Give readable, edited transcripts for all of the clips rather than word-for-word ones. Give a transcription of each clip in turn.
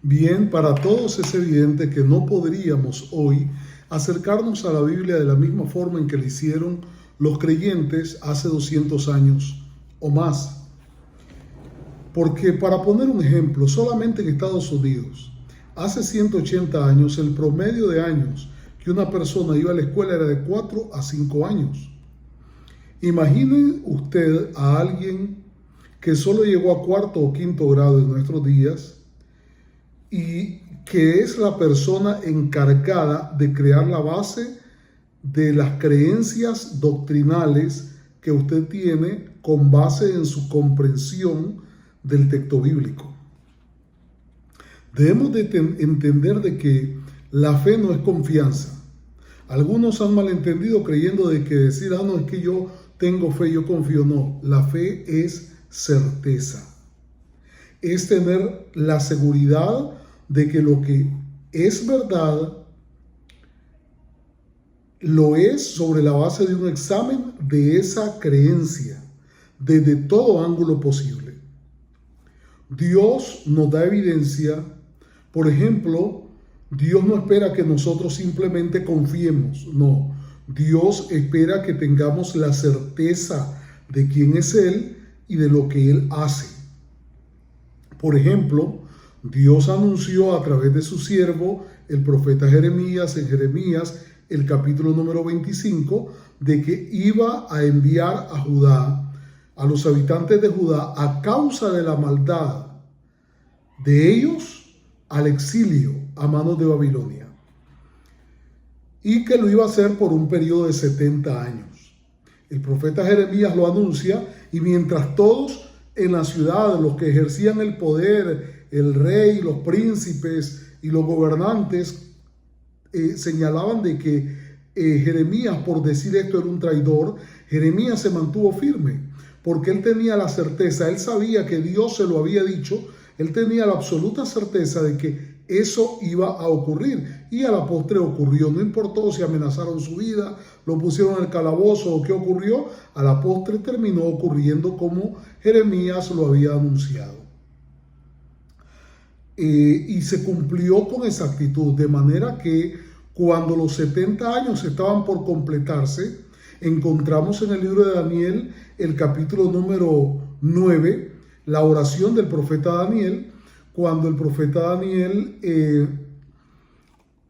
Bien, para todos es evidente que no podríamos hoy acercarnos a la Biblia de la misma forma en que lo hicieron los creyentes hace 200 años o más. Porque para poner un ejemplo, solamente en Estados Unidos, hace 180 años, el promedio de años que una persona iba a la escuela era de 4 a 5 años. Imagine usted a alguien que solo llegó a cuarto o quinto grado en nuestros días y que es la persona encargada de crear la base de las creencias doctrinales que usted tiene con base en su comprensión del texto bíblico. Debemos de entender de que la fe no es confianza. Algunos han malentendido creyendo de que decir, no, es que yo tengo fe, yo confío. No, la fe es certeza. Es tener la seguridad de que lo que es verdad lo es sobre la base de un examen de esa creencia desde todo ángulo posible. Dios nos da evidencia. Por ejemplo, Dios no espera que nosotros simplemente confiemos, no. Dios espera que tengamos la certeza de quién es Él y de lo que Él hace. Por ejemplo, Dios anunció a través de su siervo, el profeta Jeremías, en Jeremías, el capítulo número 25, de que iba a enviar a Judá, a los habitantes de Judá, a causa de la maldad de ellos, al exilio a manos de Babilonia. Y que lo iba a hacer por un periodo de 70 años. El profeta Jeremías lo anuncia y mientras todos en la ciudad, los que ejercían el poder, el rey, los príncipes y los gobernantes, señalaban de que Jeremías, por decir esto, era un traidor, Jeremías se mantuvo firme, porque él tenía la certeza, él sabía que Dios se lo había dicho, él tenía la absoluta certeza de que eso iba a ocurrir, y a la postre ocurrió. No importó si amenazaron su vida, lo pusieron en el calabozo o qué ocurrió, a la postre terminó ocurriendo como Jeremías lo había anunciado. Y se cumplió con exactitud, de manera que cuando los 70 años estaban por completarse, encontramos en el libro de Daniel, el capítulo número 9, la oración del profeta Daniel, cuando el profeta Daniel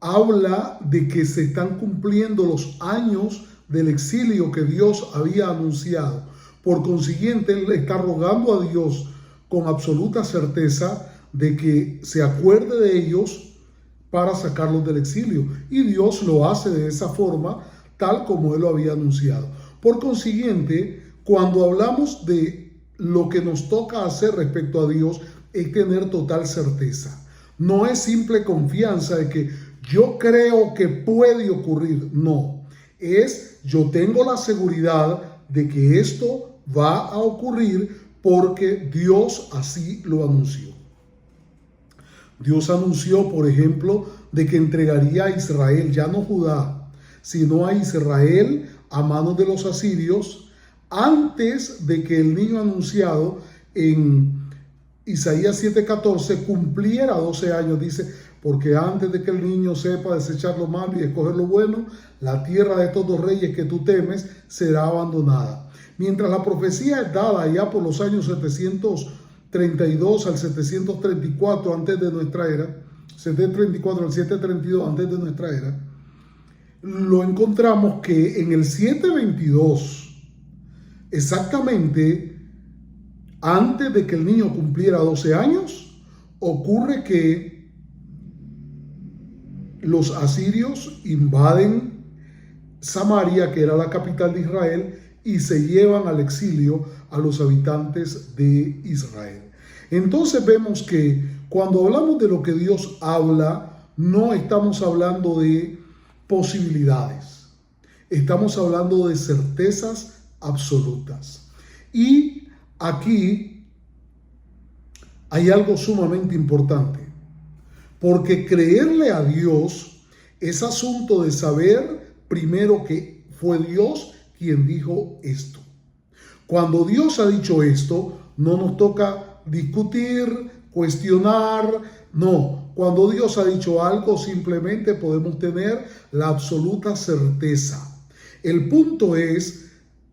habla de que se están cumpliendo los años del exilio que Dios había anunciado. Por consiguiente, él está rogando a Dios con absoluta certeza de que se acuerde de ellos para sacarlos del exilio. Y Dios lo hace de esa forma, tal como él lo había anunciado. Por consiguiente, cuando hablamos de lo que nos toca hacer respecto a Dios, es tener total certeza. No es simple confianza de que yo creo que puede ocurrir. No, es yo tengo la seguridad de que esto va a ocurrir porque Dios así lo anunció. Dios anunció, por ejemplo, de que entregaría a Israel, ya no Judá, sino a Israel a manos de los asirios, antes de que el niño anunciado en Isaías 7:14 cumpliera 12 años. Dice, porque antes de que el niño sepa desechar lo malo y escoger lo bueno, la tierra de estos dos reyes que tú temes será abandonada. Mientras la profecía es dada ya por los años 732 al 734 antes de nuestra era, 734 al 732 antes de nuestra era, lo encontramos que en el 722, exactamente antes de que el niño cumpliera 12 años, ocurre que los asirios invaden Samaria, que era la capital de Israel, y se llevan al exilio a los habitantes de Israel. Entonces vemos que cuando hablamos de lo que Dios habla, no estamos hablando de posibilidades, estamos hablando de certezas absolutas. Y aquí hay algo sumamente importante, porque creerle a Dios es asunto de saber primero que fue Dios quien dijo esto. Cuando Dios ha dicho esto, no nos toca discutir cuestionar. No, cuando Dios ha dicho algo, simplemente podemos tener la absoluta certeza. El punto es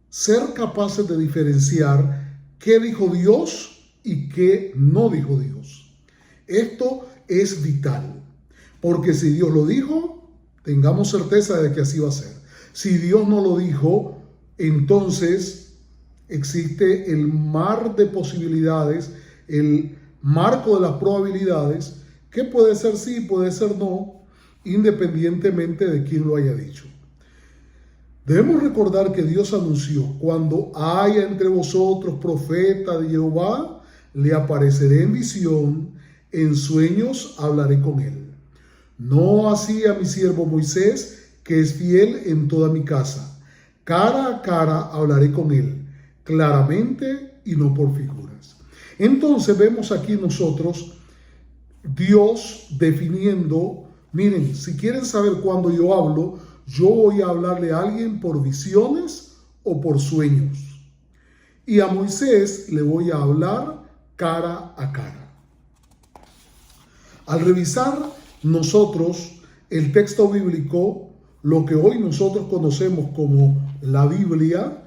ser capaces de diferenciar qué dijo Dios y qué no dijo Dios. Esto es vital, porque si Dios lo dijo, tengamos certeza de que así va a ser. Si Dios no lo dijo, entonces existe el mar de posibilidades, el marco de las probabilidades, que puede ser sí, puede ser no, independientemente de quién lo haya dicho. Debemos recordar que Dios anunció: cuando haya entre vosotros profeta de Jehová, le apareceré en visión, en sueños hablaré con él. No así a mi siervo Moisés, que es fiel en toda mi casa. Cara a cara hablaré con él, claramente y no por figuras. Entonces vemos aquí nosotros Dios definiendo: miren, si quieren saber cuándo yo hablo, yo voy a hablarle a alguien por visiones o por sueños. Y a Moisés le voy a hablar cara a cara. Al revisar nosotros el texto bíblico, lo que hoy nosotros conocemos como la Biblia,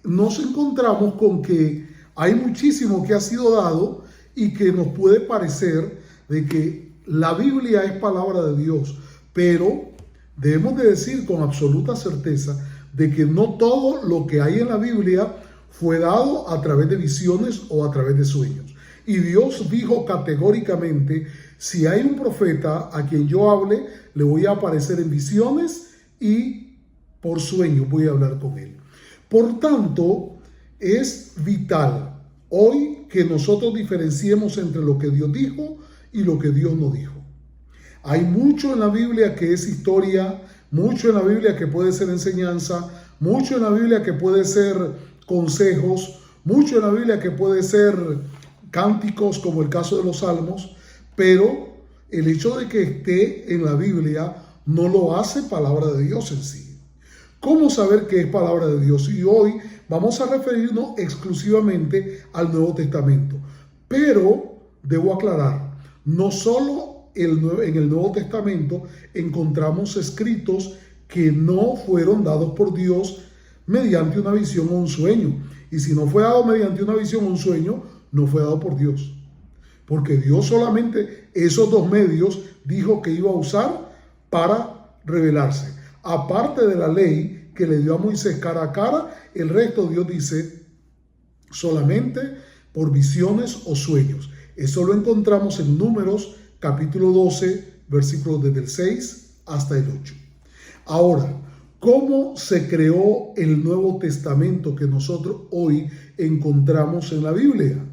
nos encontramos con que hay muchísimo que ha sido dado y que nos puede parecer de que la Biblia es palabra de Dios, pero debemos de decir con absoluta certeza de que no todo lo que hay en la Biblia fue dado a través de visiones o a través de sueños. Y Dios dijo categóricamente: si hay un profeta a quien yo hable, le voy a aparecer en visiones y por sueños voy a hablar con él. Por tanto, es vital hoy que nosotros diferenciemos entre lo que Dios dijo y lo que Dios no dijo. Hay mucho en la Biblia que es historia, mucho en la Biblia que puede ser enseñanza, mucho en la Biblia que puede ser consejos, mucho en la Biblia que puede ser cánticos, como el caso de los salmos, pero el hecho de que esté en la Biblia no lo hace palabra de Dios en sí. ¿Cómo saber que es palabra de Dios? Y hoy vamos a referirnos exclusivamente al Nuevo Testamento. Pero debo aclarar, no solo en el Nuevo Testamento encontramos escritos que no fueron dados por Dios mediante una visión o un sueño. Y si no fue dado mediante una visión o un sueño, no fue dado por Dios. Porque Dios solamente esos dos medios dijo que iba a usar para revelarse. Aparte de la ley que le dio a Moisés cara a cara, el resto Dios dice solamente por visiones o sueños. Eso lo encontramos en Números capítulo 12, versículos desde el 6 hasta el 8. Ahora, ¿cómo se creó el Nuevo Testamento que nosotros hoy encontramos en la Biblia?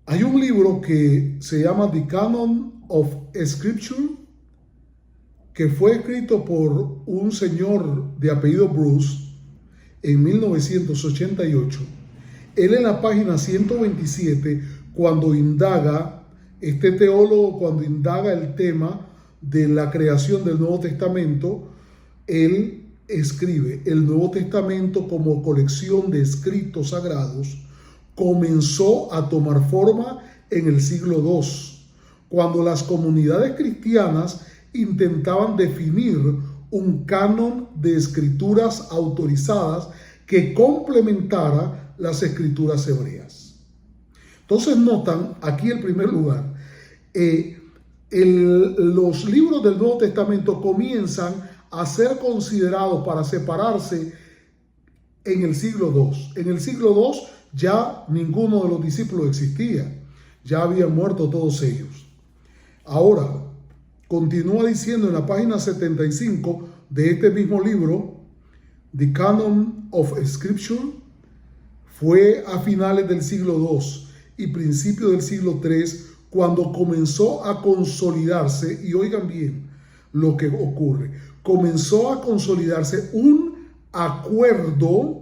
Hay un libro que se llama The Canon of Scripture, que fue escrito por un señor de apellido Bruce en 1988. Él en la página 127, cuando indaga, este teólogo, cuando indaga el tema de la creación del Nuevo Testamento, él escribe: el Nuevo Testamento como colección de escritos sagrados comenzó a tomar forma en el siglo II, cuando las comunidades cristianas intentaban definir un canon de escrituras autorizadas que complementara las escrituras hebreas. Entonces notan aquí en primer lugar, los libros del Nuevo Testamento comienzan a ser considerados para separarse en el siglo II. En el siglo II ya ninguno de los discípulos existía, ya habían muerto todos ellos. Ahora, continúa diciendo en la página 75 de este mismo libro, The Canon of Scripture, fue a finales del siglo II y principio del siglo III cuando comenzó a consolidarse, y oigan bien lo que ocurre, comenzó a consolidarse un acuerdo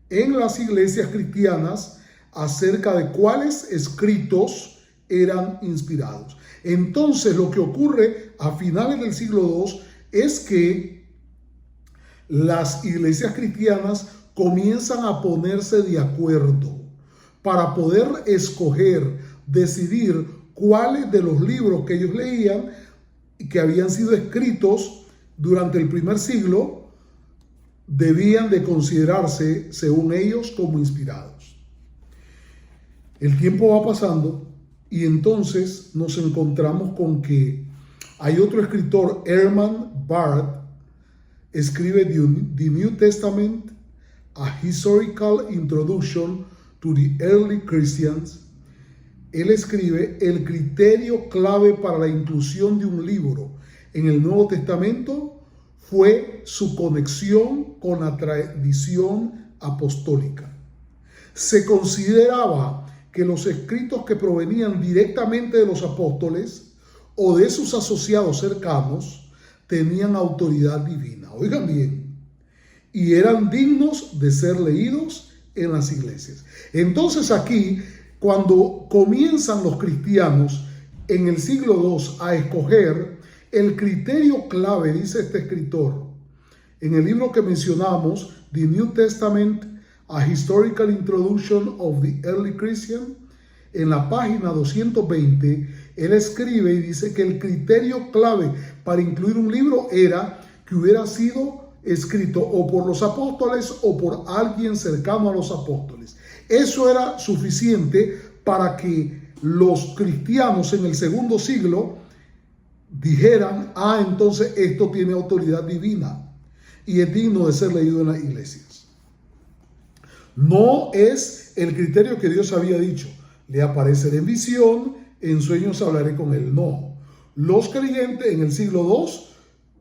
en las iglesias cristianas acerca de cuáles escritos eran inspirados. Entonces lo que ocurre a finales del siglo II es que las iglesias cristianas comienzan a ponerse de acuerdo para poder escoger, decidir cuáles de los libros que ellos leían y que habían sido escritos durante el primer siglo debían de considerarse, según ellos, como inspirados. El tiempo va pasando y entonces nos encontramos con que hay otro escritor, Herman Baird, escribe The New Testament, A Historical Introduction to the Early Christians. Él escribe: el criterio clave para la inclusión de un libro en el Nuevo Testamento fue su conexión con la tradición apostólica. Se consideraba que los escritos que provenían directamente de los apóstoles o de sus asociados cercanos tenían autoridad divina. Oigan bien, y eran dignos de ser leídos en las iglesias. Entonces aquí, cuando comienzan los cristianos en el siglo II a escoger, el criterio clave, dice este escritor, en el libro que mencionamos, The New Testament, A Historical Introduction of the Early Christian, en la página 220, él escribe y dice que el criterio clave para incluir un libro era que hubiera sido escrito o por los apóstoles o por alguien cercano a los apóstoles. Eso era suficiente para que los cristianos en el segundo siglo dijeran: entonces esto tiene autoridad divina y es digno de ser leído en las iglesias. No es el criterio que Dios había dicho: le apareceré en visión, en sueños hablaré con él. No, los creyentes en el siglo II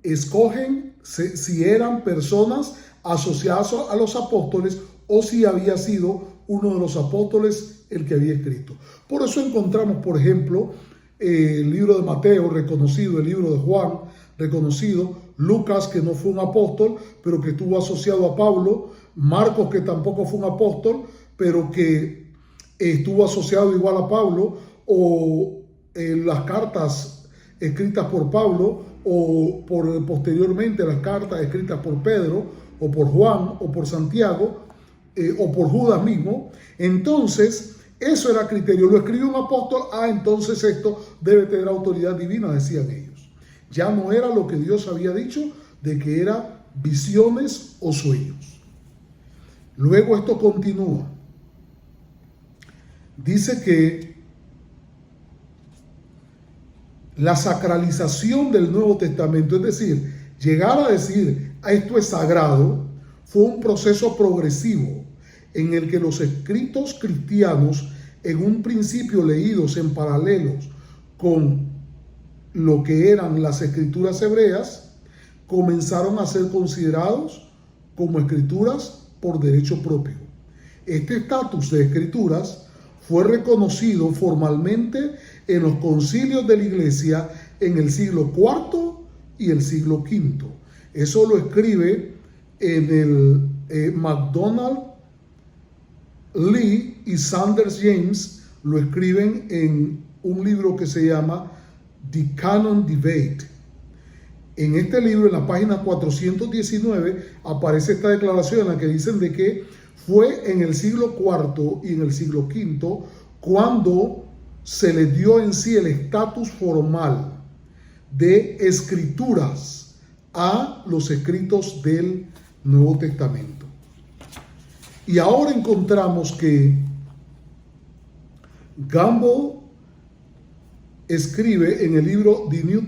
escogen si eran personas asociadas a los apóstoles o si había sido uno de los apóstoles el que había escrito. Por eso encontramos, por ejemplo, el libro de Mateo, reconocido, el libro de Juan, reconocido, Lucas, que no fue un apóstol, pero que estuvo asociado a Pablo, Marcos, que tampoco fue un apóstol, pero que estuvo asociado igual a Pablo, o las cartas escritas por Pablo, o posteriormente las cartas escritas por Pedro, o por Juan, o por Santiago, o por Judas mismo. Entonces, eso era criterio. Lo escribió un apóstol, entonces esto debe tener autoridad divina, decían ellos. Ya no era lo que Dios había dicho, de que era visiones o sueños. Luego esto continúa. Dice que la sacralización del Nuevo Testamento, es decir, llegar a decir esto es sagrado, fue un proceso progresivo en el que los escritos cristianos, en un principio leídos en paralelos con lo que eran las escrituras hebreas, comenzaron a ser considerados como escrituras por derecho propio. Este estatus de escrituras fue reconocido formalmente en los concilios de la Iglesia en el siglo IV y el siglo V. Eso lo escribe en el MacDonald Lee y Sanders James, lo escriben en un libro que se llama The Canon Debate. En este libro, en la página 419, aparece esta declaración en la que dicen de que fue en el siglo IV y en el siglo V cuando se le dio en sí el estatus formal de escrituras a los escritos del Nuevo Testamento. Y ahora encontramos que Gamble escribe en el libro The New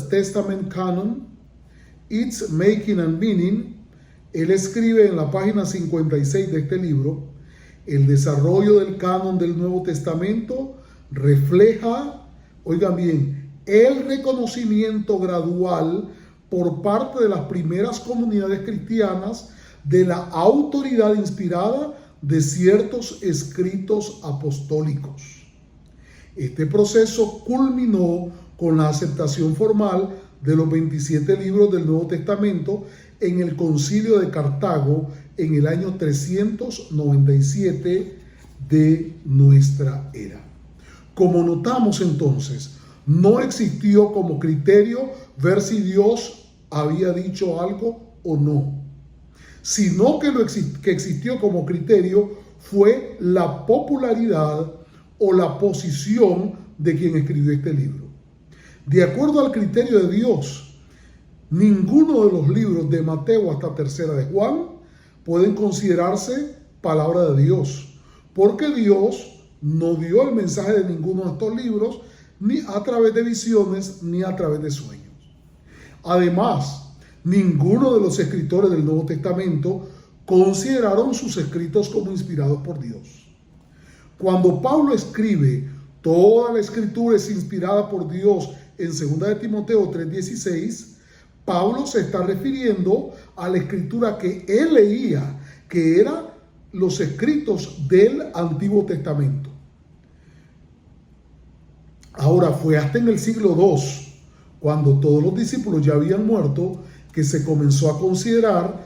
Testament Canon, Its Making and Meaning. Él escribe en la página 56 de este libro: el desarrollo del canon del Nuevo Testamento refleja, oigan bien, el reconocimiento gradual por parte de las primeras comunidades cristianas de la autoridad inspirada de ciertos escritos apostólicos. Este proceso culminó con la aceptación formal de los 27 libros del Nuevo Testamento en el Concilio de Cartago en el año 397 de nuestra era. Como notamos entonces, no existió como criterio ver si Dios había dicho algo o no, sino que lo que existió como criterio fue la popularidad o la posición de quien escribió este libro. De acuerdo al criterio de Dios, ninguno de los libros de Mateo hasta Tercera de Juan pueden considerarse palabra de Dios, porque Dios no dio el mensaje de ninguno de estos libros ni a través de visiones ni a través de sueños. Además, ninguno de los escritores del Nuevo Testamento consideraron sus escritos como inspirados por Dios. Cuando Pablo escribe toda la escritura es inspirada por Dios en 2 de Timoteo 3:16, Pablo se está refiriendo a la escritura que él leía, que eran los escritos del Antiguo Testamento. Ahora, fue hasta en el siglo II, cuando todos los discípulos ya habían muerto, que se comenzó a considerar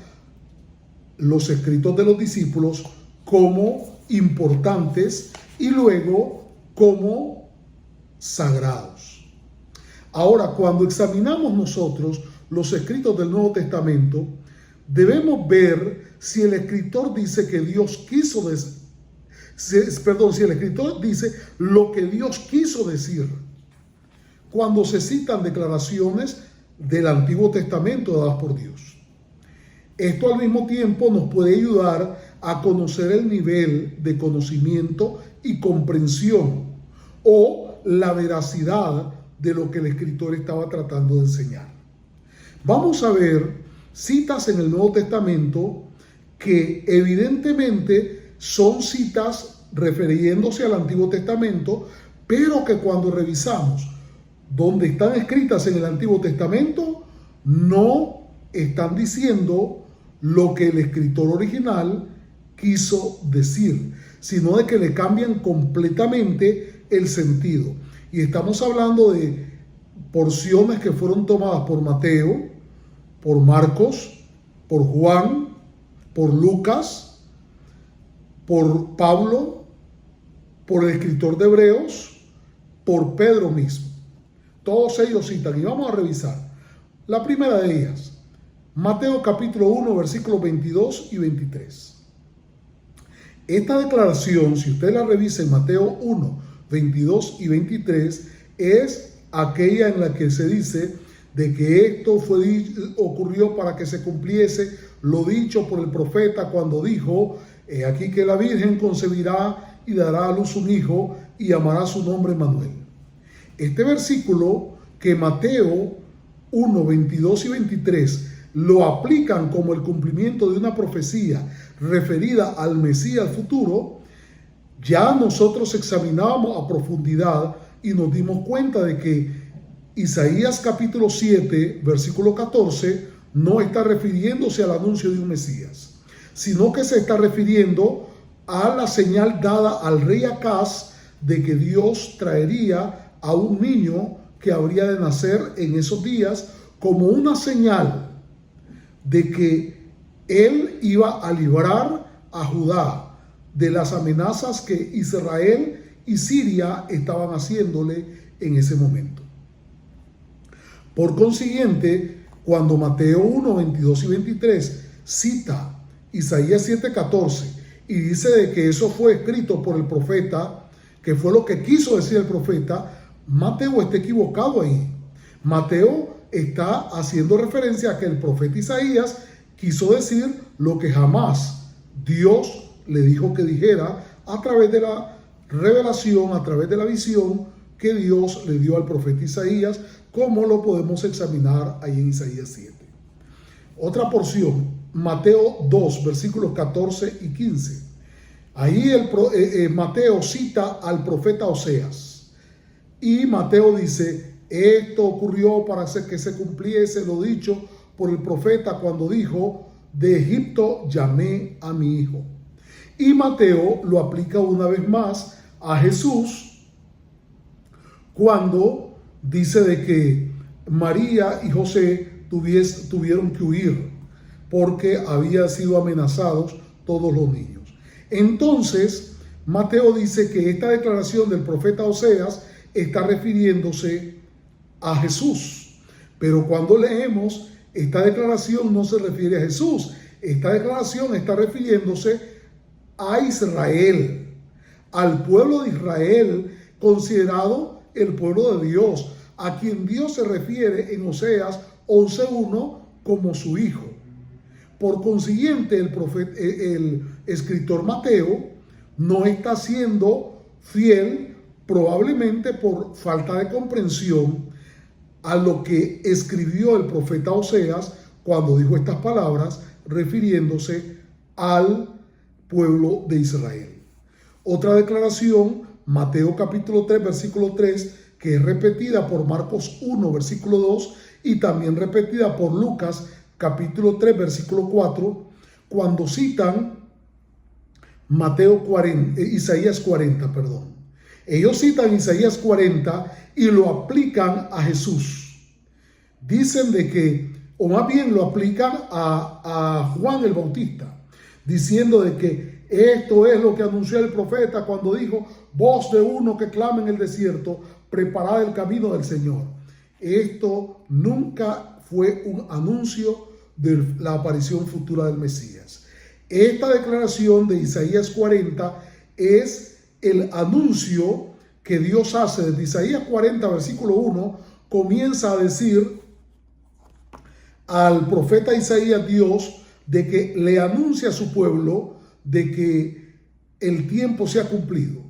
los escritos de los discípulos como importantes y luego como sagrados. Ahora, cuando examinamos nosotros los escritos del Nuevo Testamento, debemos ver si el escritor dice que Dios quiso decir, si el escritor dice lo que Dios quiso decir cuando se citan declaraciones del Antiguo Testamento dadas por Dios. Esto al mismo tiempo nos puede ayudar a conocer el nivel de conocimiento y comprensión o la veracidad de lo que el escritor estaba tratando de enseñar. Vamos a ver citas en el Nuevo Testamento que evidentemente son citas refiriéndose al Antiguo Testamento, pero que cuando revisamos donde están escritas en el Antiguo Testamento, no están diciendo lo que el escritor original quiso decir, sino de que le cambian completamente el sentido. Y estamos hablando de porciones que fueron tomadas por Mateo, por Marcos, por Juan, por Lucas, por Pablo, por el escritor de Hebreos, por Pedro mismo. Todos ellos citan, y vamos a revisar. La primera de ellas, Mateo capítulo 1, versículos 22 y 23. Esta declaración, si usted la revisa en Mateo 1, 22 y 23, es aquella en la que se dice de que esto ocurrió para que se cumpliese lo dicho por el profeta cuando dijo, aquí que la Virgen concebirá y dará a luz un hijo y llamará su nombre Manuel. Este versículo que Mateo 1, 22 y 23 lo aplican como el cumplimiento de una profecía referida al Mesías futuro, ya nosotros examinábamos a profundidad y nos dimos cuenta de que Isaías capítulo 7, versículo 14, no está refiriéndose al anuncio de un Mesías, sino que se está refiriendo a la señal dada al rey Acaz de que Dios traería a un niño que habría de nacer en esos días como una señal de que él iba a librar a Judá de las amenazas que Israel y Siria estaban haciéndole en ese momento. Por consiguiente, cuando Mateo 1, 22 y 23 cita Isaías 7, 14 y dice de que eso fue escrito por el profeta, que fue lo que quiso decir el profeta, Mateo está equivocado ahí. Mateo está haciendo referencia a que el profeta Isaías quiso decir lo que jamás Dios le dijo que dijera a través de la revelación, a través de la visión que Dios le dio al profeta Isaías, como lo podemos examinar ahí en Isaías 7. Otra porción, Mateo 2, versículos 14 y 15. Ahí Mateo cita al profeta Oseas. Y Mateo dice, esto ocurrió para que se cumpliese lo dicho por el profeta cuando dijo, de Egipto llamé a mi hijo. Y Mateo lo aplica una vez más a Jesús cuando dice de que María y José tuvieron que huir porque habían sido amenazados todos los niños. Entonces, Mateo dice que esta declaración del profeta Oseas está refiriéndose a Jesús. Pero cuando leemos, esta declaración no se refiere a Jesús. Esta declaración está refiriéndose a Israel, al pueblo de Israel, considerado el pueblo de Dios, a quien Dios se refiere en Oseas 11:1 como su hijo. Por consiguiente, el escritor Mateo no está siendo fiel, probablemente por falta de comprensión, a lo que escribió el profeta Oseas cuando dijo estas palabras, refiriéndose al pueblo de Israel. Otra declaración, Mateo capítulo 3, versículo 3, que es repetida por Marcos 1, versículo 2, y también repetida por Lucas capítulo 3, versículo 4, cuando citan Isaías 40, perdón. Ellos citan Isaías 40 y lo aplican a Jesús. Dicen de que, o más bien lo aplican a Juan el Bautista, diciendo de que esto es lo que anunció el profeta cuando dijo: voz de uno que clama en el desierto, preparad el camino del Señor. Esto nunca fue un anuncio de la aparición futura del Mesías. Esta declaración de Isaías 40 es el anuncio que Dios hace. Desde Isaías 40, versículo 1, comienza a decir al profeta Isaías Dios de que le anuncia a su pueblo de que el tiempo se ha cumplido,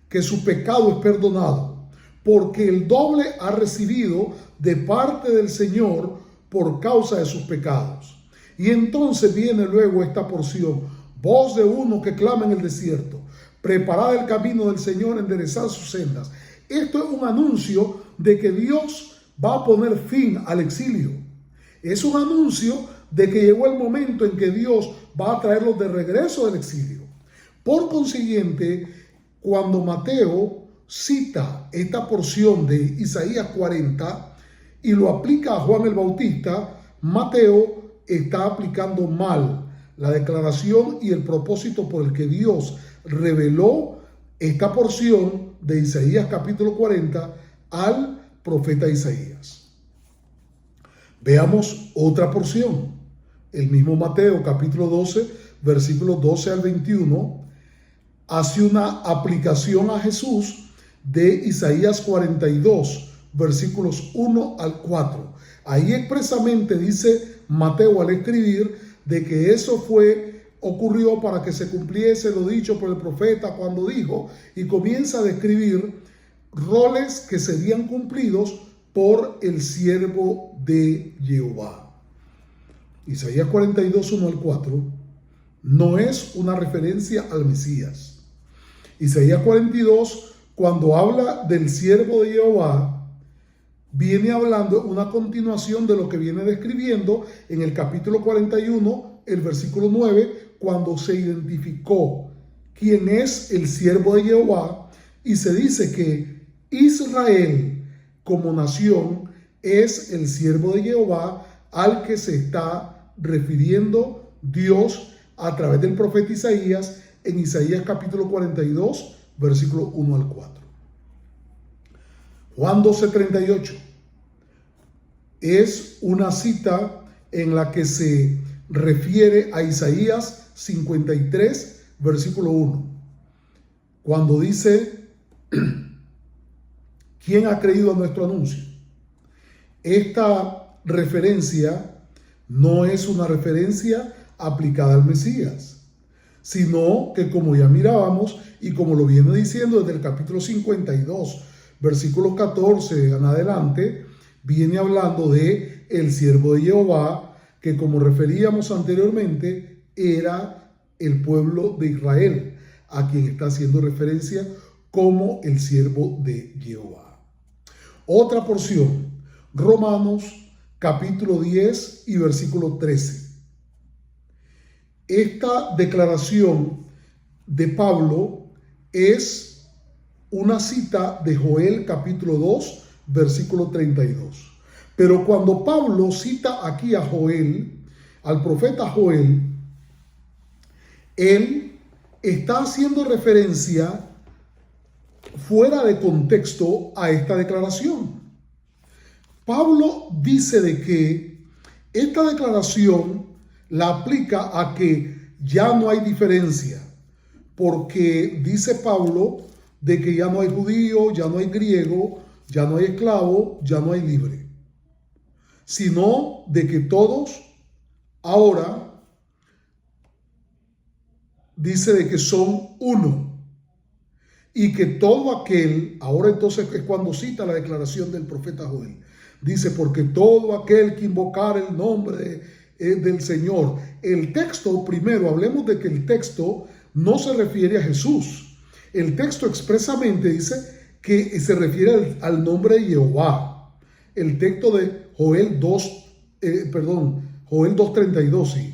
que su pecado es perdonado, porque el doble ha recibido de parte del Señor por causa de sus pecados. Y entonces viene luego esta porción: voz de uno que clama en el desierto, preparad el camino del Señor, enderezad sus sendas. Esto es un anuncio de que Dios va a poner fin al exilio. Es un anuncio de que llegó el momento en que Dios va a traerlos de regreso del exilio. Por consiguiente, cuando Mateo cita esta porción de Isaías 40 y lo aplica a Juan el Bautista, Mateo está aplicando mal la declaración y el propósito por el que Dios reveló esta porción de Isaías capítulo 40 al profeta Isaías. Veamos otra porción. El mismo Mateo capítulo 12, versículos 12 al 21, hace una aplicación a Jesús de Isaías 42, versículos 1 al 4. Ahí expresamente dice Mateo al escribir de que eso ocurrió para que se cumpliese lo dicho por el profeta cuando dijo, y comienza a describir roles que serían cumplidos por el siervo de Jehová. Isaías 42, 1 al 4 no es una referencia al Mesías. Isaías 42, cuando habla del siervo de Jehová, viene hablando una continuación de lo que viene describiendo en el capítulo 41, el versículo 9, cuando se identificó quién es el siervo de Jehová, y se dice que Israel como nación es el siervo de Jehová al que se está refiriendo Dios a través del profeta Isaías en Isaías capítulo 42, versículo 1 al 4. Juan 12:38 es una cita en la que se refiere a Isaías 53, versículo 1, cuando dice: ¿quién ha creído a nuestro anuncio? Esta referencia no es una referencia aplicada al Mesías, sino que, como ya mirábamos y como lo viene diciendo desde el capítulo 52, versículos 14 en adelante, viene hablando de el siervo de Jehová, que, como referíamos anteriormente, era el pueblo de Israel, a quien está haciendo referencia como el siervo de Jehová. Otra porción, Romanos capítulo 10 y versículo 13. Esta declaración de Pablo es una cita de Joel capítulo 2, versículo 32. Pero cuando Pablo cita aquí a Joel, al profeta Joel, él está haciendo referencia fuera de contexto a esta declaración. Pablo dice de que esta declaración la aplica a que ya no hay diferencia, porque dice Pablo de que ya no hay judío, ya no hay griego, ya no hay esclavo, ya no hay libre, sino de que todos ahora dice de que son uno. Y que todo aquel, ahora entonces es cuando cita la declaración del profeta Joel, dice, porque todo aquel que invocar el nombre del Señor. El texto, primero, hablemos de que el texto no se refiere a Jesús. El texto expresamente dice que se refiere al nombre de Jehová. El texto de Joel 2:32, sí.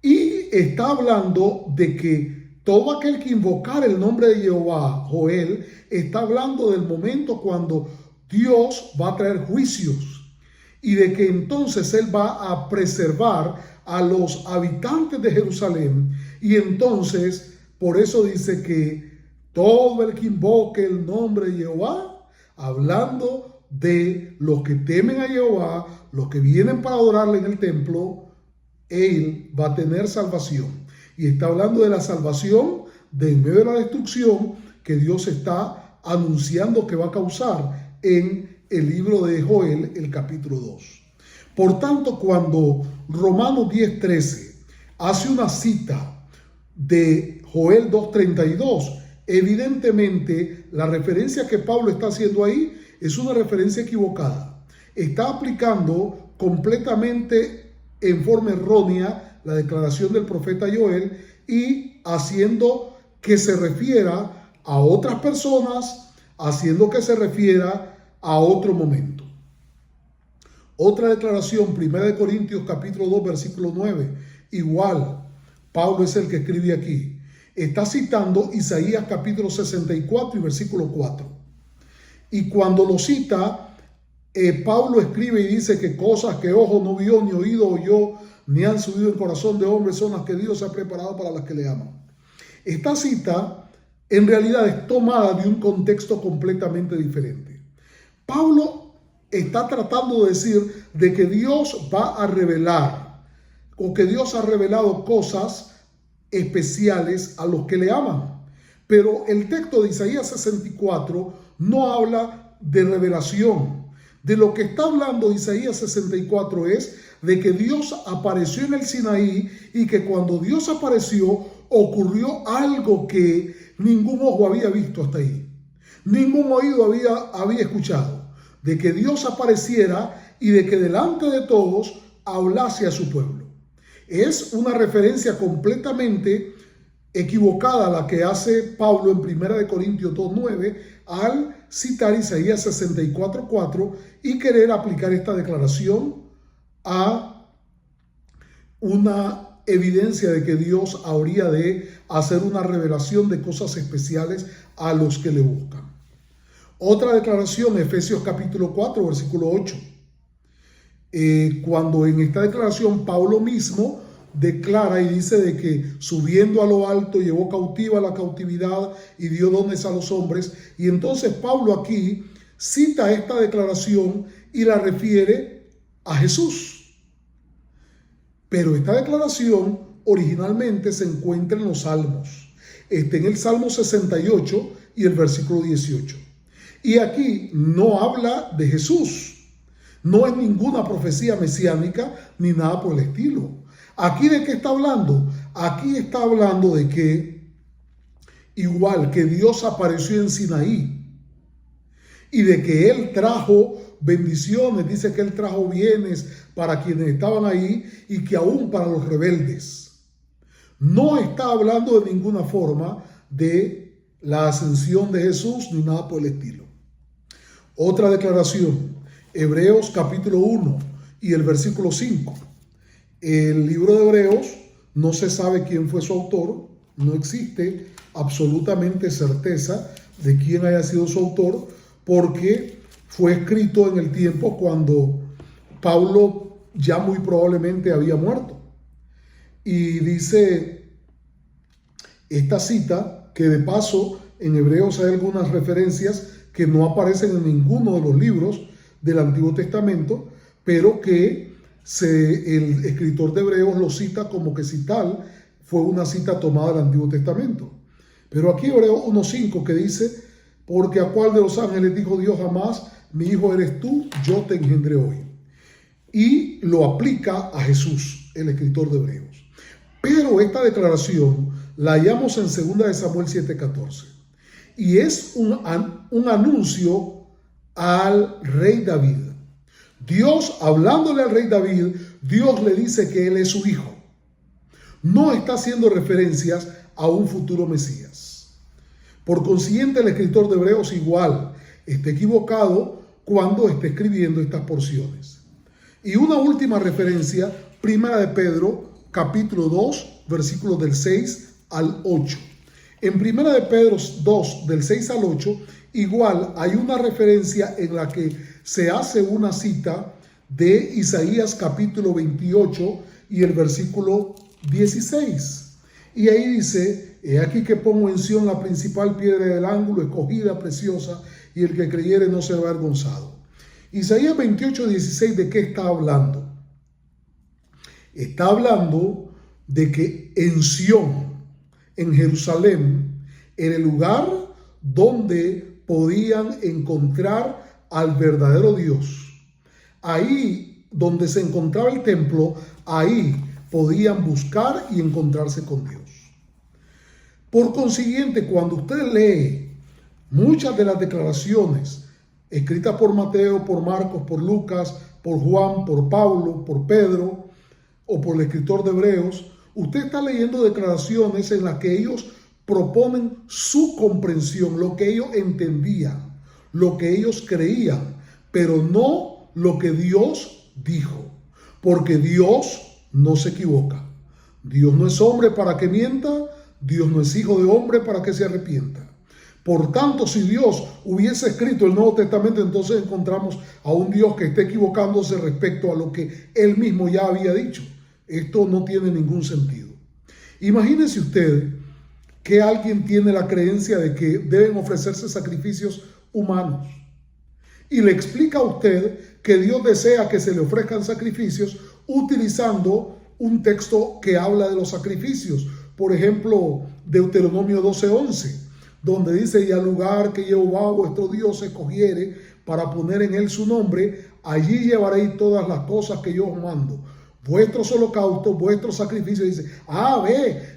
Y está hablando de que todo aquel que invocar el nombre de Jehová, Joel, está hablando del momento cuando Dios va a traer juicios y de que entonces Él va a preservar a los habitantes de Jerusalén. Y entonces, por eso dice que todo el que invoque el nombre de Jehová, hablando de los que temen a Jehová, los que vienen para adorarle en el templo, Él va a tener salvación. Y está hablando de la salvación de en medio de la destrucción que Dios está anunciando que va a causar en el libro de Joel, el capítulo 2. Por tanto, cuando Romanos 10:13 hace una cita de Joel 2:32, evidentemente la referencia que Pablo está haciendo ahí es una referencia equivocada. Está aplicando completamente en forma errónea la declaración del profeta Joel y haciendo que se refiera a otras personas, haciendo que se refiera a otro momento. Otra declaración, 1 Corintios capítulo 2, versículo 9, igual, Pablo es el que escribe aquí. Está citando Isaías capítulo 64 y versículo 4. Y cuando lo cita, Pablo escribe y dice que cosas que ojo no vio, ni oído oyó, ni han subido en corazón de hombre son las que Dios ha preparado para las que le aman. Esta cita en realidad es tomada de un contexto completamente diferente. Pablo está tratando de decir de que Dios va a revelar o que Dios ha revelado cosas especiales a los que le aman. Pero el texto de Isaías 64 no habla de revelación. De lo que está hablando Isaías 64 es de que Dios apareció en el Sinaí y que cuando Dios apareció ocurrió algo que ningún ojo había visto hasta ahí. Ningún oído había escuchado. De que Dios apareciera y de que delante de todos hablase a su pueblo. Es una referencia completamente equivocada la que hace Pablo en 1 Corintios 2:9 al citar Isaías 64:4 y querer aplicar esta declaración a una evidencia de que Dios habría de hacer una revelación de cosas especiales a los que le buscan. Otra declaración, Efesios capítulo 4, versículo 8. Cuando en esta declaración Pablo mismo declara y dice de que subiendo a lo alto llevó cautiva la cautividad y dio dones a los hombres. Y entonces Pablo aquí cita esta declaración y la refiere a Jesús. Pero esta declaración originalmente se encuentra en los Salmos. Está en el Salmo 68 y el versículo 18. Y aquí no habla de Jesús. No es ninguna profecía mesiánica ni nada por el estilo. ¿Aquí de qué está hablando? Aquí está hablando de que igual que Dios apareció en Sinaí y de que Él trajo bendiciones, dice que Él trajo bienes para quienes estaban ahí y que aún para los rebeldes. No está hablando de ninguna forma de la ascensión de Jesús ni nada por el estilo. Otra declaración, Hebreos capítulo 1 y el versículo 5. El libro de Hebreos no se sabe quién fue su autor, no existe absolutamente certeza de quién haya sido su autor, porque fue escrito en el tiempo cuando Pablo ya muy probablemente había muerto. Y dice esta cita, que de paso en Hebreos hay algunas referencias que no aparecen en ninguno de los libros del Antiguo Testamento, pero que el escritor de Hebreos lo cita como que si tal fue una cita tomada del Antiguo Testamento. Pero aquí Hebreos 1:5 que dice, porque a cuál de los ángeles dijo Dios jamás, mi hijo eres tú, yo te engendré hoy. Y lo aplica a Jesús, el escritor de Hebreos. Pero esta declaración la hallamos en 2 de Samuel 7:14. Y es un anuncio al rey David. Dios, hablándole al rey David, Dios le dice que él es su hijo. No está haciendo referencias a un futuro Mesías. Por consiguiente, el escritor de Hebreos igual está equivocado cuando está escribiendo estas porciones. Y una última referencia, Primera de Pedro, capítulo 2, versículos del 6 al 8. En Primera de Pedro 2, del 6 al 8, igual hay una referencia en la que se hace una cita de Isaías capítulo 28 y el versículo 16. Y ahí dice, he aquí que pongo en Sión la principal piedra del ángulo, escogida, preciosa, y el que creyere no será avergonzado. Isaías 28, 16, ¿de qué está hablando? Está hablando de que en Sión, en Jerusalén, en el lugar donde podían encontrar al verdadero Dios, ahí donde se encontraba el templo, ahí podían buscar y encontrarse con Dios. Por consiguiente, cuando usted lee muchas de las declaraciones escritas por Mateo, por Marcos, por Lucas, por Juan, por Pablo, por Pedro o por el escritor de Hebreos, usted está leyendo declaraciones en las que ellos proponen su comprensión, lo que ellos entendían, lo que ellos creían, pero no lo que Dios dijo, porque Dios no se equivoca. Dios no es hombre para que mienta, Dios no es hijo de hombre para que se arrepienta. Por tanto, si Dios hubiese escrito el Nuevo Testamento, entonces encontramos a un Dios que está equivocándose respecto a lo que Él mismo ya había dicho. Esto no tiene ningún sentido. Imagínese usted que alguien tiene la creencia de que deben ofrecerse sacrificios humanos y le explica a usted que Dios desea que se le ofrezcan sacrificios utilizando un texto que habla de los sacrificios. Por ejemplo, Deuteronomio 12:11. Donde dice, y al lugar que Jehová vuestro Dios escogiere para poner en él su nombre, allí llevaréis todas las cosas que yo os mando. Vuestros holocaustos, vuestros sacrificios. Dice,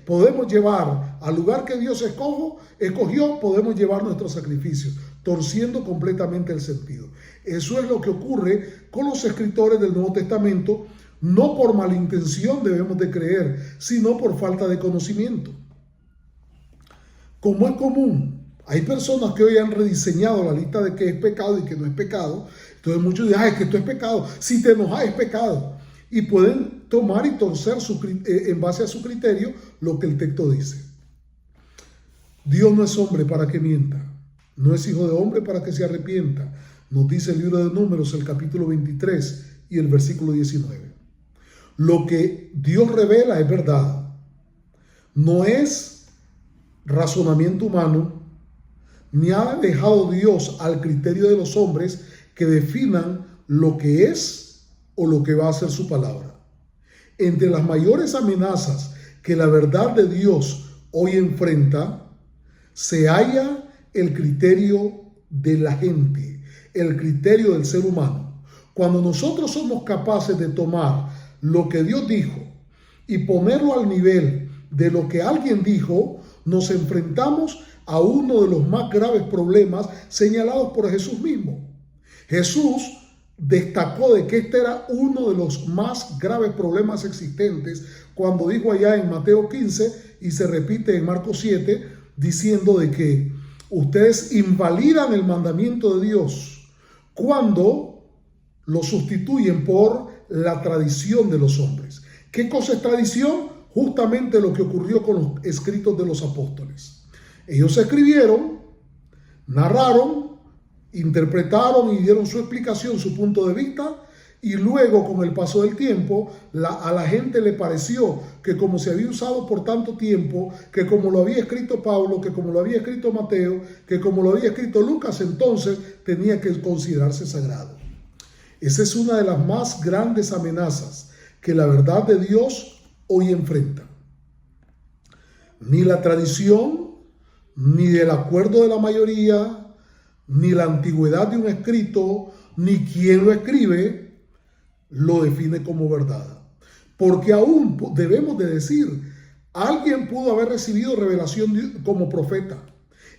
podemos llevar al lugar que Dios escogió, podemos llevar nuestros sacrificios, torciendo completamente el sentido. Eso es lo que ocurre con los escritores del Nuevo Testamento. No por malintención debemos de creer, sino por falta de conocimiento. Como es común, hay personas que hoy han rediseñado la lista de qué es pecado y qué no es pecado. Entonces muchos dicen, es que esto es pecado. Si te enojas es pecado. Y pueden tomar y torcer en base a su criterio lo que el texto dice. Dios no es hombre para que mienta. No es hijo de hombre para que se arrepienta. Nos dice el libro de Números, el capítulo 23 y el versículo 19. Lo que Dios revela es verdad. No es razonamiento humano, ni ha dejado Dios al criterio de los hombres que definan lo que es o lo que va a ser su palabra. Entre las mayores amenazas que la verdad de Dios hoy enfrenta, se halla el criterio de la gente, el criterio del ser humano. Cuando nosotros somos capaces de tomar lo que Dios dijo y ponerlo al nivel de lo que alguien dijo, nos enfrentamos a uno de los más graves problemas señalados por Jesús mismo. Jesús destacó de que este era uno de los más graves problemas existentes cuando dijo allá en Mateo 15 y se repite en Marcos 7, diciendo de que ustedes invalidan el mandamiento de Dios cuando lo sustituyen por la tradición de los hombres. ¿Qué cosa es tradición? Justamente lo que ocurrió con los escritos de los apóstoles. Ellos escribieron, narraron, interpretaron y dieron su explicación, su punto de vista, y luego con el paso del tiempo a la gente le pareció que como se había usado por tanto tiempo, que como lo había escrito Pablo, que como lo había escrito Mateo, que como lo había escrito Lucas, entonces tenía que considerarse sagrado. Esa es una de las más grandes amenazas que la verdad de Dios hoy enfrenta. Ni la tradición, ni el acuerdo de la mayoría, ni la antigüedad de un escrito, ni quien lo escribe, lo define como verdad. Porque aún debemos de decir, alguien pudo haber recibido revelación como profeta.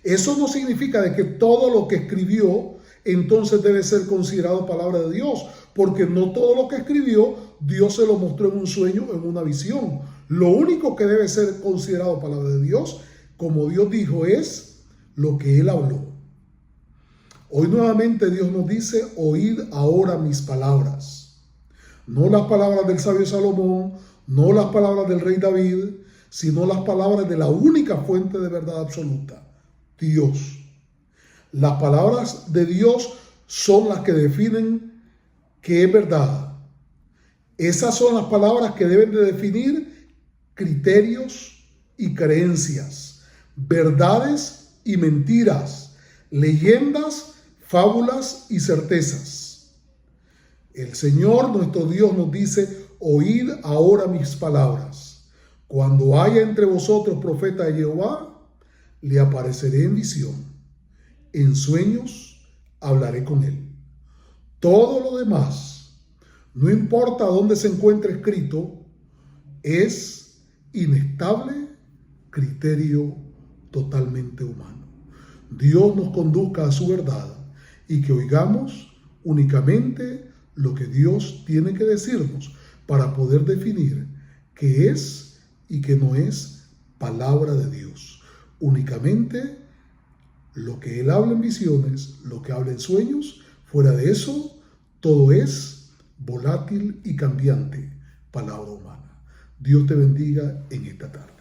Eso no significa de que todo lo que escribió entonces debe ser considerado palabra de Dios, porque no todo lo que escribió Dios se lo mostró en un sueño, en una visión. Lo único que debe ser considerado palabra de Dios, como Dios dijo, es lo que Él habló. Hoy nuevamente Dios nos dice, oíd ahora mis palabras. No las palabras del sabio Salomón, no las palabras del rey David, sino las palabras de la única fuente de verdad absoluta, Dios. Las palabras de Dios son las que definen qué es verdad. Esas son las palabras que deben de definir criterios y creencias, verdades y mentiras, leyendas, fábulas y certezas. El Señor nuestro Dios nos dice, oíd ahora mis palabras. Cuando haya entre vosotros profeta de Jehová, le apareceré en visión. En sueños hablaré con él. Todo lo demás, no importa dónde se encuentre escrito, es inestable criterio totalmente humano. Dios nos conduzca a su verdad y que oigamos únicamente lo que Dios tiene que decirnos para poder definir qué es y qué no es palabra de Dios. Únicamente lo que Él habla en visiones, lo que habla en sueños. Fuera de eso, todo es volátil y cambiante, palabra humana. Dios te bendiga en esta tarde.